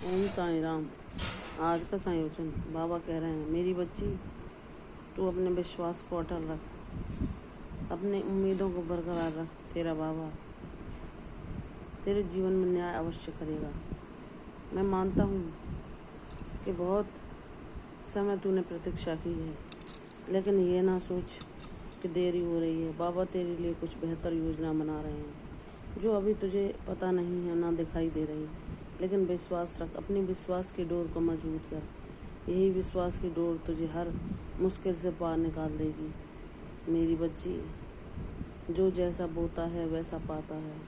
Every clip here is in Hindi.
ओम साईं राम। आज का साईं वचन बाबा कह रहे हैं, मेरी बच्ची तू अपने विश्वास को अटल रख, अपने उम्मीदों को बरकरार रख। तेरा बाबा तेरे जीवन में न्याय अवश्य करेगा। मैं मानता हूँ कि बहुत समय तूने प्रतीक्षा की है, लेकिन ये ना सोच कि देरी हो रही है। बाबा तेरे लिए कुछ बेहतर योजना बना रहे हैं जो अभी तुझे पता नहीं है, ना दिखाई दे रही। लेकिन विश्वास रख, अपनी विश्वास की डोर को मजबूत कर। यही विश्वास की डोर तुझे हर मुश्किल से पार निकाल देगी। मेरी बच्ची, जो जैसा बोता है वैसा पाता है।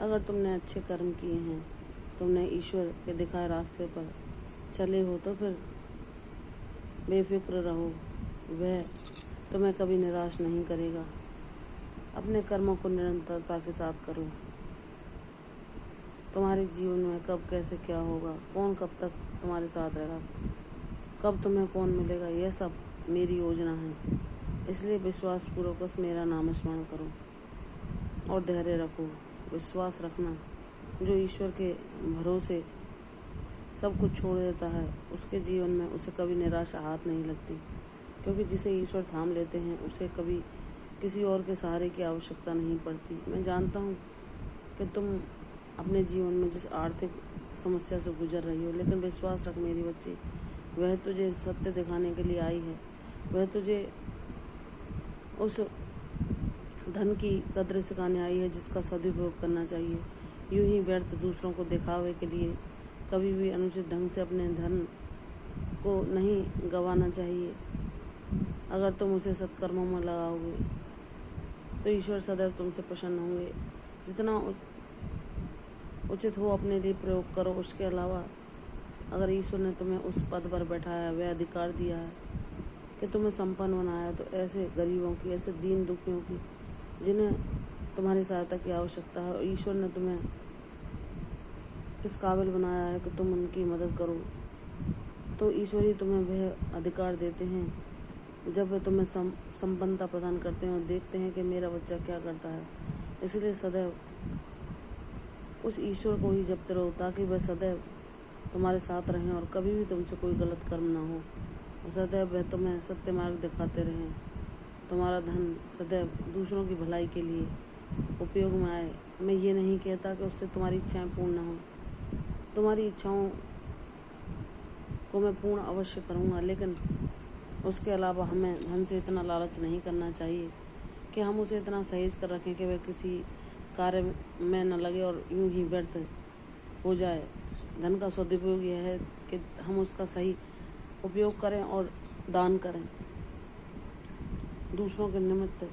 अगर तुमने अच्छे कर्म किए हैं, तुमने ईश्वर के दिखाए रास्ते पर चले हो, तो फिर बेफिक्र रहो, वह तुम्हें कभी निराश नहीं करेगा। अपने कर्मों को निरंतरता के साथ करो। तुम्हारे जीवन में कब कैसे क्या होगा, कौन कब तक तुम्हारे साथ रहेगा, कब तुम्हें कौन मिलेगा, यह सब मेरी योजना है। इसलिए विश्वास पूर्वक बस मेरा नाम स्मरण करो और धैर्य रखो। विश्वास रखना, जो ईश्वर के भरोसे सब कुछ छोड़ देता है, उसके जीवन में उसे कभी निराशा हाथ नहीं लगती, क्योंकि जिसे ईश्वर थाम लेते हैं उसे कभी किसी और के सहारे की आवश्यकता नहीं पड़ती। मैं जानता हूँ कि तुम अपने जीवन में जिस आर्थिक समस्या से गुजर रही हो, लेकिन विश्वास रख मेरी बच्ची, वह तुझे सत्य दिखाने के लिए आई है। वह तुझे उस धन की कद्र सिखाने आई है जिसका सदुपयोग करना चाहिए। यूं ही व्यर्थ दूसरों को दिखावे के लिए कभी भी अनुचित ढंग से अपने धन को नहीं गंवाना चाहिए। अगर तुम उसे सत्कर्मों में लगाओगे तो ईश्वर सदैव तुमसे प्रसन्न होंगे। जितना उचित हो अपने लिए प्रयोग करो। उसके अलावा अगर ईश्वर ने तुम्हें उस पद पर बैठाया, वह अधिकार दिया है कि तुम्हें संपन्न बनाया, तो ऐसे गरीबों की, ऐसे दीन दुखियों की, जिन्हें तुम्हारी सहायता की आवश्यकता है, और ईश्वर ने तुम्हें इस काबिल बनाया है कि तुम उनकी मदद करो, तो ईश्वर ही तुम्हें वह अधिकार देते हैं जब वे तुम्हें संपन्नता प्रदान करते हैं और देखते हैं कि मेरा बच्चा क्या करता है। इसलिए सदैव उस ईश्वर को ही जपते रहो, ताकि वह सदैव तुम्हारे साथ रहें और कभी भी तुमसे कोई गलत कर्म ना हो, और सदैव वह तुम्हें सत्य मार्ग दिखाते रहें। तुम्हारा धन सदैव दूसरों की भलाई के लिए उपयोग में आए। मैं ये नहीं कहता कि उससे तुम्हारी इच्छाएं पूर्ण ना हो, तुम्हारी इच्छाओं को मैं पूर्ण अवश्य करूँगा, लेकिन उसके अलावा हमें धन से इतना लालच नहीं करना चाहिए कि हम उसे इतना सहेज कर रखें कि वह किसी कार्य में न लगे और यूं ही व्यर्थ हो जाए। धन का सदुपयोग यह है कि हम उसका सही उपयोग करें और दान करें, दूसरों के निमित्त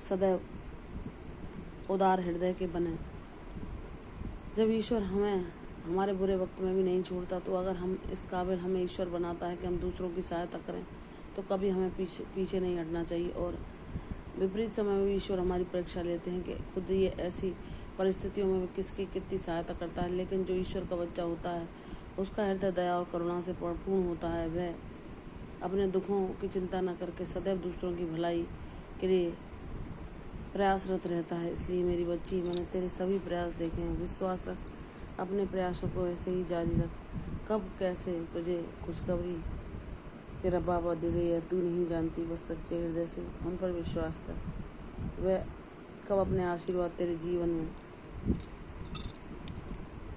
सदैव उदार हृदय के बने। जब ईश्वर हमें हमारे बुरे वक्त में भी नहीं छोड़ता, तो अगर हम इस काबिल हमें ईश्वर बनाता है कि हम दूसरों की सहायता करें, तो कभी हमें पीछे नहीं हटना चाहिए। और विपरीत समय में भी ईश्वर हमारी परीक्षा लेते हैं कि खुद ये ऐसी परिस्थितियों में किसकी कितनी सहायता करता है। लेकिन जो ईश्वर का बच्चा होता है, उसका हृदय दया और करुणा से पूर्ण होता है। वह अपने दुखों की चिंता न करके सदैव दूसरों की भलाई के लिए प्रयासरत रहता है। इसलिए मेरी बच्ची, मैंने तेरे सभी प्रयास देखे हैं। विश्वास रख, अपने प्रयासों को ऐसे ही जारी रख। कब कैसे तुझे खुशखबरी तेरा बाबा दे दे, या तू नहीं जानती। बस सच्चे हृदय से उन पर विश्वास कर। वह कब अपने आशीर्वाद तेरे जीवन में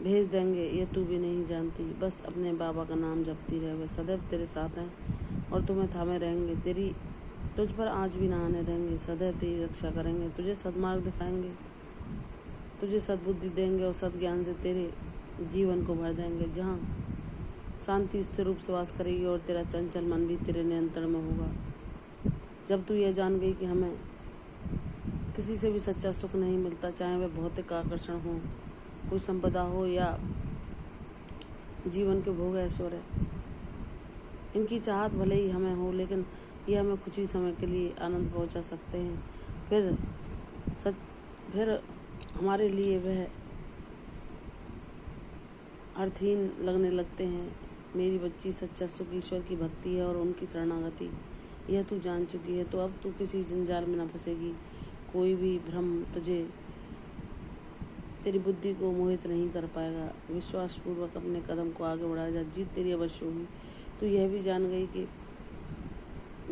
भेज देंगे, ये तू भी नहीं जानती। बस अपने बाबा का नाम जपती रहे, वह सदैव तेरे साथ हैं और तुम्हें थामे रहेंगे। तुझ पर आँच भी ना आने देंगे, सदैव तेरी रक्षा करेंगे, तुझे सद्मार्ग दिखाएंगे, तुझे सद्बुद्धि देंगे और सद्ज्ञान से तेरे जीवन को भर देंगे, जहाँ शांति स्थिर रूप से वास करेगी और तेरा चंचल मन भी तेरे नियंत्रण में होगा। जब तू यह जान गई कि हमें किसी से भी सच्चा सुख नहीं मिलता, चाहे वह भौतिक आकर्षण हो, कोई संपदा हो या जीवन के भोग ऐश्वर्य, इनकी चाहत भले ही हमें हो, लेकिन ये हमें कुछ ही समय के लिए आनंद पहुंचा सकते हैं, फिर हमारे लिए वह अर्थहीन लगने लगते हैं। मेरी बच्ची, सच्चा सुख ईश्वर की भक्ति है और उनकी शरणागति। यह तू जान चुकी है, तो अब तू किसी जंजाल में न फंसेगी। कोई भी भ्रम तुझे तेरी बुद्धि को मोहित नहीं कर पाएगा। विश्वास पूर्वक अपने कदम को आगे बढ़ाया जा, जीत तेरी अवश्य होगी। तू यह भी जान गई कि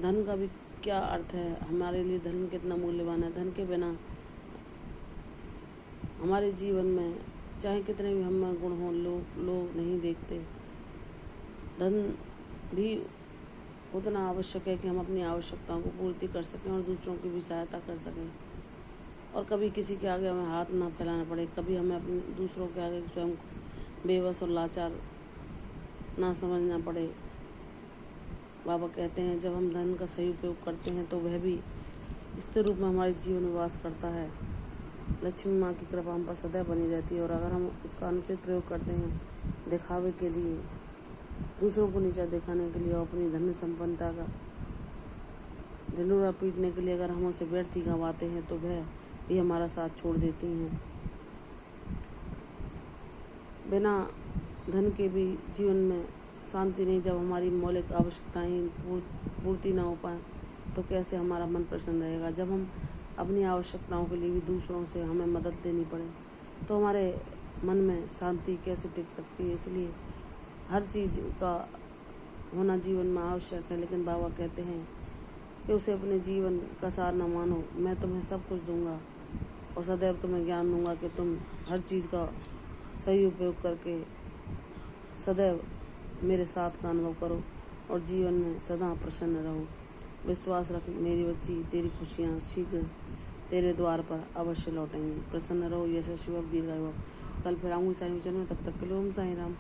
धन का भी क्या अर्थ है, हमारे लिए धन कितना मूल्यवान है। धन के बिना हमारे जीवन में चाहे कितने भी हम गुण हों, लोग नहीं देखते। धन भी उतना आवश्यक है कि हम अपनी आवश्यकताओं को पूर्ति कर सकें और दूसरों की भी सहायता कर सकें, और कभी किसी के आगे हमें हाथ ना फैलाना पड़े, कभी हमें अपने दूसरों के आगे स्वयं बेबस और लाचार ना समझना पड़े। बाबा कहते हैं जब हम धन का सही उपयोग करते हैं तो वह भी स्थिर रूप में हमारे जीवन में वास करता है। लक्ष्मी माँ की कृपा हम पर सदैव बनी रहती है, और अगर हम उसका अनुचित प्रयोग करते हैं दिखावे के लिए, दूसरों को नीचा दिखाने के लिए और अपनी धन संपन्नता का ढिंढोरा पीटने के लिए अगर हम उसे व्यर्थ ही गंवाते हैं तो वह भी हमारा साथ छोड़ देती हैं। बिना धन के भी जीवन में शांति नहीं। जब हमारी मौलिक आवश्यकताएं पूर्ति ना हो पाए तो कैसे हमारा मन प्रसन्न रहेगा। जब हम अपनी आवश्यकताओं के लिए भी दूसरों से हमें मदद लेनी पड़े तो हमारे मन में शांति कैसे टिक सकती है। इसलिए हर चीज़ का होना जीवन में आवश्यक है, लेकिन बाबा कहते हैं कि उसे अपने जीवन का सार न मानो। मैं तुम्हें सब कुछ दूंगा और सदैव तुम्हें ज्ञान दूंगा कि तुम हर चीज़ का सही उपयोग करके सदैव मेरे साथ का अनुभव करो और जीवन में सदा प्रसन्न रहो। विश्वास रख मेरी बच्ची, तेरी खुशियाँ शीघ्र तेरे द्वार पर अवश्य लौटेंगी। प्रसन्न रहो, यशस्वी भव, दीर्घायु भव। कल फिर आऊँगी साईं चरण में, तब तक के लिए ओम साईं राम।